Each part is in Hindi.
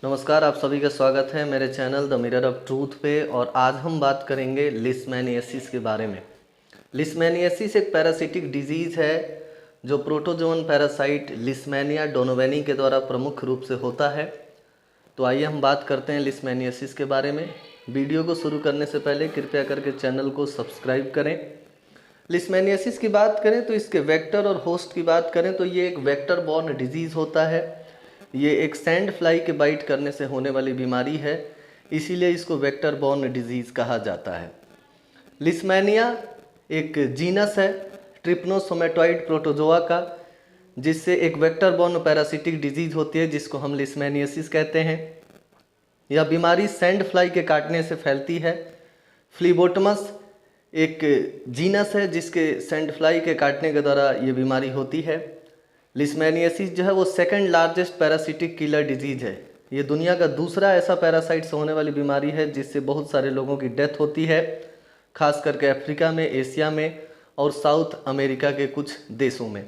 नमस्कार, आप सभी का स्वागत है मेरे channel the mirror of truth पे। और आज हम बात करेंगे लिस्मेनियासिस के बारे में। लिस्मेनियासिस एक पैरासिटिक डिजीज़ है जो प्रोटोजोन पैरासाइट लिस्मेनिया डोनोवेनी के द्वारा प्रमुख रूप से होता है। तो आइए हम बात करते हैं लिस्मेनियासिस के बारे में। वीडियो को शुरू करने से पहले कृपया करके चैनल को सब्सक्राइब करें। लिस्मेनियासिस की बात करें तो इसके वेक्टर और होस्ट की बात करें तो ये एक वेक्टर बॉर्न डिजीज़ होता है। ये एक सैंड फ्लाई के बाइट करने से होने वाली बीमारी है, इसीलिए इसको वेक्टर बॉर्न डिजीज़ कहा जाता है। लिस्मेनिया एक जीनस है ट्रिप्नोसोमेटॉइड प्रोटोजोआ का, जिससे एक वेक्टर बॉर्न पैरासिटिक डिजीज़ होती है जिसको हम लिस्मेनियासिस कहते हैं। यह बीमारी सैंड फ्लाई के काटने से फैलती है। फ्लीबोटमस एक जीनस है जिसके सैंड फ्लाई के काटने के द्वारा ये बीमारी होती है। लिस्मेनियासिस जो है वो second largest parasitic killer disease है। ये दुनिया का दूसरा ऐसा पैरासाइट से होने वाली बीमारी है जिससे बहुत सारे लोगों की डेथ होती है, खास करके अफ्रीका में, एशिया में और साउथ अमेरिका के कुछ देशों में।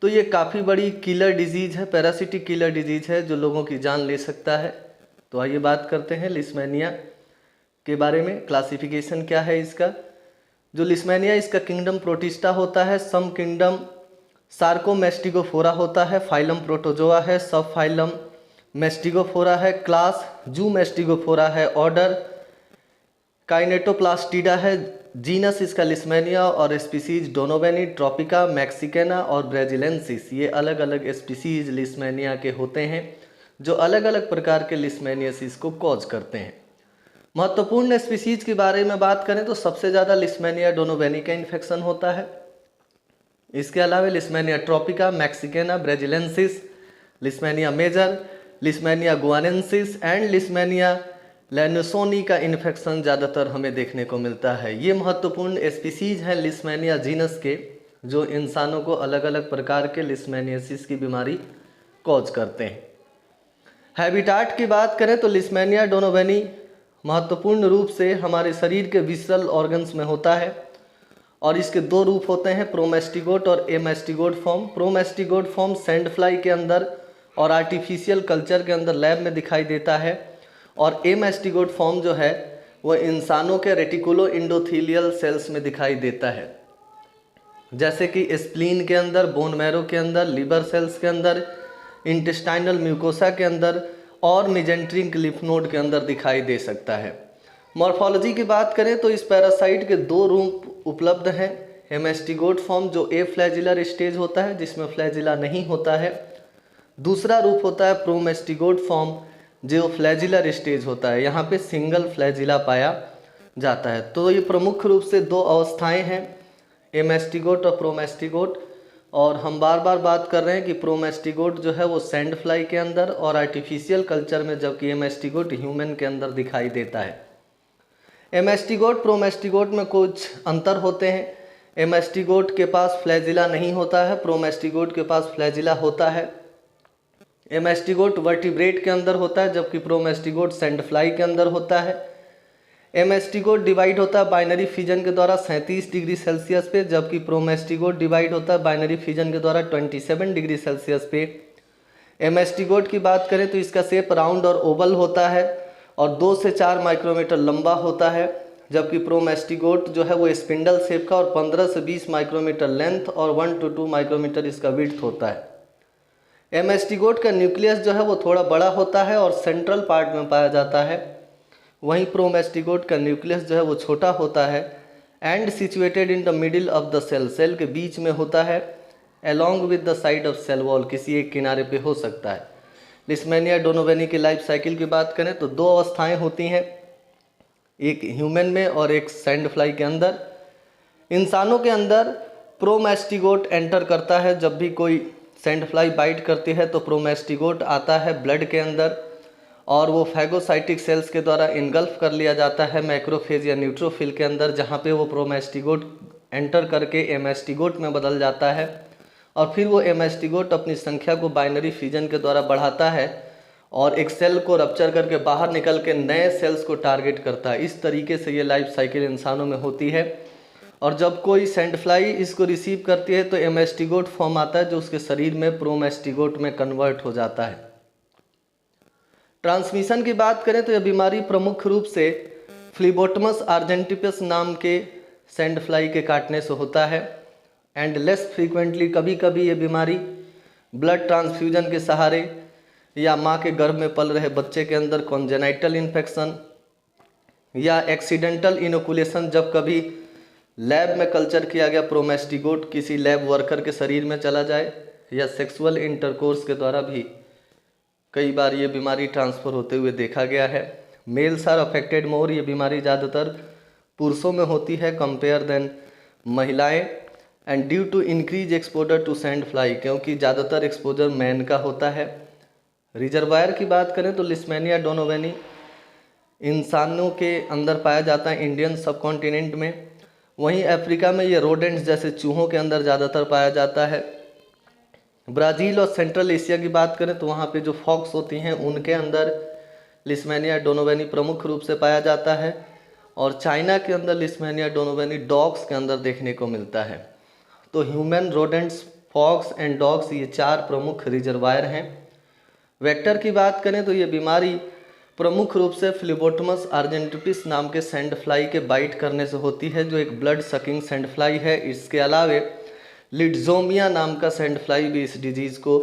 तो ये काफ़ी बड़ी किलर डिजीज़ है, पैरासिटिक किलर डिजीज़ है जो लोगों की जान ले सकता है। तो आइए बात करते हैं लिस्मेनिया के बारे में। क्लासिफिकेशन क्या है इसका। जो लिस्मेनिया, इसका किंगडम प्रोटिस्टा होता है, सम किंगडम सार्कोमेस्टिगोफोरा होता है, फाइलम प्रोटोजोआ है, सब फाइलम मेस्टिगोफोरा है, क्लास जूमेस्टिगोफोरा है, ऑर्डर काइनेटोप्लास्टिडा है, जीनस इसका लिस्मेनिया और स्पीसीज डोनोवेनी, ट्रॉपिका, मैक्सिकेना और ब्राजिलेंसिस। ये अलग अलग स्पीसीज लिस्मेनिया के होते हैं जो अलग अलग प्रकार के लिस्मेनियासिस को कॉज करते हैं। महत्वपूर्ण स्पीसीज के बारे में बात करें तो सबसे ज़्यादा लिस्मेनिया डोनोवेनी का इन्फेक्शन होता है। इसके अलावा Leishmania tropica, mexicana, braziliensis, Leishmania major, Leishmania guyanensis and Leishmania lainsoni का इन्फेक्शन ज़्यादातर हमें देखने को मिलता है। ये महत्वपूर्ण स्पीसीज हैं लिस्मेनिया जीनस के जो इंसानों को अलग अलग प्रकार के लिस्मेनियासिस की बीमारी कॉज करते हैं। हैबिटाट की बात करें तो लिस्मेनिया डोनोवेनी महत्वपूर्ण रूप से हमारे शरीर के विसरल ऑर्गन्स में होता है और इसके दो रूप होते हैं, प्रोमेस्टिगोट और एमेस्टिगोट फॉर्म। प्रोमेस्टिगोट फॉर्म सैंड फ्लाई के अंदर और आर्टिफिशियल कल्चर के अंदर लैब में दिखाई देता है, और एमेस्टिगोट फॉर्म जो है वो इंसानों के रेटिकुलो इंडोथीलियल सेल्स में दिखाई देता है, जैसे कि स्प्लीन के अंदर, बोन मैरो के अंदर, लिवर सेल्स के अंदर, इंटेस्टाइनल म्यूकोसा के अंदर और मिजेंट्रिक लिम्फ नोड के अंदर दिखाई दे सकता है। मॉर्फोलॉजी की बात करें तो इस पैरासाइट के दो रूप उपलब्ध हैं। हेमेस्टिगोट फॉर्म जो ए फ्लैजिलर स्टेज होता है जिसमें फ्लैजिला नहीं होता है। दूसरा रूप होता है प्रोमेस्टिगोट फॉर्म जो फ्लैजिलर स्टेज होता है, यहाँ पे सिंगल फ्लैजिला पाया जाता है। तो ये प्रमुख रूप से दो अवस्थाएं हैं, एमेस्टिगोट और प्रोमेस्टिगोट। और हम बार बार बात कर रहे हैं कि प्रोमेस्टिगोट जो है वो सैंड फ्लाई के अंदर और आर्टिफिशियल कल्चर में, जबकि एमेस्टिगोट ह्यूमन के अंदर दिखाई देता है। एमेस्टिगोट प्रोमेस्टिगोट में कुछ अंतर होते हैं। एमेस्टिगोट के पास फ्लैजिला नहीं होता है, प्रोमेस्टिगोट के पास फ्लैजिला होता है। एमेस्टिगोट वर्टिब्रेट के अंदर होता है जबकि प्रोमेस्टिगोट सैंड फ्लाई के अंदर होता है। एमेस्टिगोट डिवाइड होता है बाइनरी फिजन के द्वारा 37 डिग्री सेल्सियस पे, जबकि प्रोमेस्टिगोट डिवाइड होता है बाइनरी फिजन के द्वारा 27 डिग्री सेल्सियस पे। एमेस्टिगोट की बात करें तो इसका शेप राउंड और ओवल होता है और 2 से 4 माइक्रोमीटर लंबा होता है, जबकि प्रोमेस्टिगोट जो है वो स्पिंडल शेप का और 15 से 20 माइक्रोमीटर लेंथ और 1 to 2 माइक्रोमीटर इसका विड्थ होता है। एमेस्टिगोट का न्यूक्लियस जो है वो थोड़ा बड़ा होता है और सेंट्रल पार्ट में पाया जाता है, वहीं प्रोमेस्टिगोट का न्यूक्लियस जो है वो छोटा होता है and situated in the middle of the cell, cell के बीच में होता है, along with the side of cell wall, किसी एक किनारे पे हो सकता है। लिस्मेनिया डोनोवेनी की लाइफ साइकिल की बात करें तो दो अवस्थाएं होती हैं, एक ह्यूमन में और एक सैंड फ्लाई के अंदर। इंसानों के अंदर प्रोमेस्टिगोट एंटर करता है, जब भी कोई सैंड फ्लाई बाइट करती है तो प्रोमेस्टिगोट आता है ब्लड के अंदर और वो फैगोसाइटिक सेल्स के द्वारा इनगल्फ कर लिया जाता है मैक्रोफेज या न्यूट्रोफिल के अंदर, जहाँ पे वो प्रोमेस्टिगोट एंटर करके एमेस्टिगोट में बदल जाता है और फिर वो एमेस्टिगोट अपनी संख्या को बाइनरी फिजन के द्वारा बढ़ाता है और एक सेल को रप्चर करके बाहर निकल के नए सेल्स को टारगेट करता है। इस तरीके से ये लाइफ साइकिल इंसानों में होती है और जब कोई सैंड फ्लाई इसको रिसीव करती है तो एमेस्टिगोट फॉर्म आता है जो उसके शरीर में प्रोमेस्टिगोट में कन्वर्ट हो जाता है। ट्रांसमिशन की बात करें तो यह बीमारी प्रमुख रूप से फ्लीबोटमस आर्जेंटिपस नाम के सैंड फ्लाई के काटने से होता है। एंड लेस फ्रीक्वेंटली कभी कभी ये बीमारी ब्लड ट्रांसफ्यूजन के सहारे या माँ के गर्भ में पल रहे बच्चे के अंदर कॉन्जेनाइटल इन्फेक्शन या एक्सीडेंटल इनोकुलेशन, जब कभी लैब में कल्चर किया गया प्रोमेस्टिगोट किसी लैब वर्कर के शरीर में चला जाए, या सेक्सुअल इंटरकोर्स के द्वारा भी कई बार ये बीमारी ट्रांसफ़र होते हुए देखा गया है। मेल्स आर अफेक्टेड मोर, ये बीमारी ज़्यादातर पुरुषों में होती है कंपेयर देन महिलाएं। And due to increase exposure to sand fly, क्योंकि ज़्यादातर एक्सपोजर मैन का होता है। रिजर्वायर की बात करें तो लिस्मेनिया डोनोवेनी इंसानों के अंदर पाया जाता है इंडियन सब कॉन्टिनेंट में। वहीं अफ्रीका में ये रोडेंट्स जैसे चूहों के अंदर ज़्यादातर पाया जाता है। ब्राज़ील और सेंट्रल एशिया की बात करें तो वहाँ पे जो फॉक्स होती हैं उनके अंदर लिस्मेनिया डोनोवेनी प्रमुख रूप से पाया जाता है। और चाइना के अंदर लिस्मेनिया डोनोवेनी डॉग्स के अंदर देखने को मिलता है। तो human, rodents, fox and dogs ये 4 प्रमुख रिजर्वायर हैं। वेक्टर की बात करें तो ये बीमारी प्रमुख रूप से फ्लीबोटमस आर्जेंटिपिस नाम के सैंड फ्लाई के बाइट करने से होती है, जो एक ब्लड सकिंग सैंड फ्लाई है। इसके अलावे लिड्जोमिया नाम का सैंड फ्लाई भी इस डिजीज़ को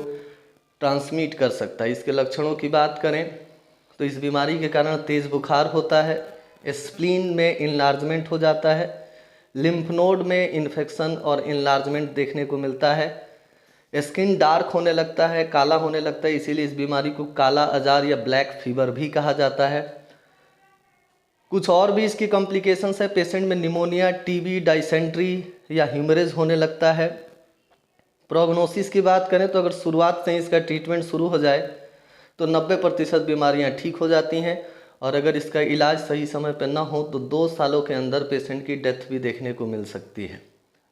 ट्रांसमिट कर सकता है। इसके लक्षणों की बात करें तो इस बीमारी के कारण तेज़ बुखार होता है, स्प्लीन में इनलार्जमेंट हो जाता है, लिम्फ नोड में इन्फेक्शन और इनलार्जमेंट देखने को मिलता है, स्किन डार्क होने लगता है, काला होने लगता है, इसीलिए इस बीमारी को काला अजार या ब्लैक फीवर भी कहा जाता है। कुछ और भी इसकी कॉम्प्लिकेशंस है। पेशेंट में निमोनिया, टीबी, डाइसेंट्री या ह्यूमरेज होने लगता है। प्रोग्नोसिस की बात करें तो अगर शुरुआत से इसका ट्रीटमेंट शुरू हो जाए तो 90% बीमारियां ठीक हो जाती हैं, और अगर इसका इलाज सही समय पर ना हो तो 2 सालों के अंदर पेशेंट की डेथ भी देखने को मिल सकती है।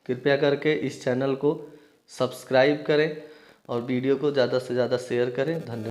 कृपया करके इस चैनल को सब्सक्राइब करें और वीडियो को ज़्यादा से ज़्यादा शेयर करें। धन्यवाद।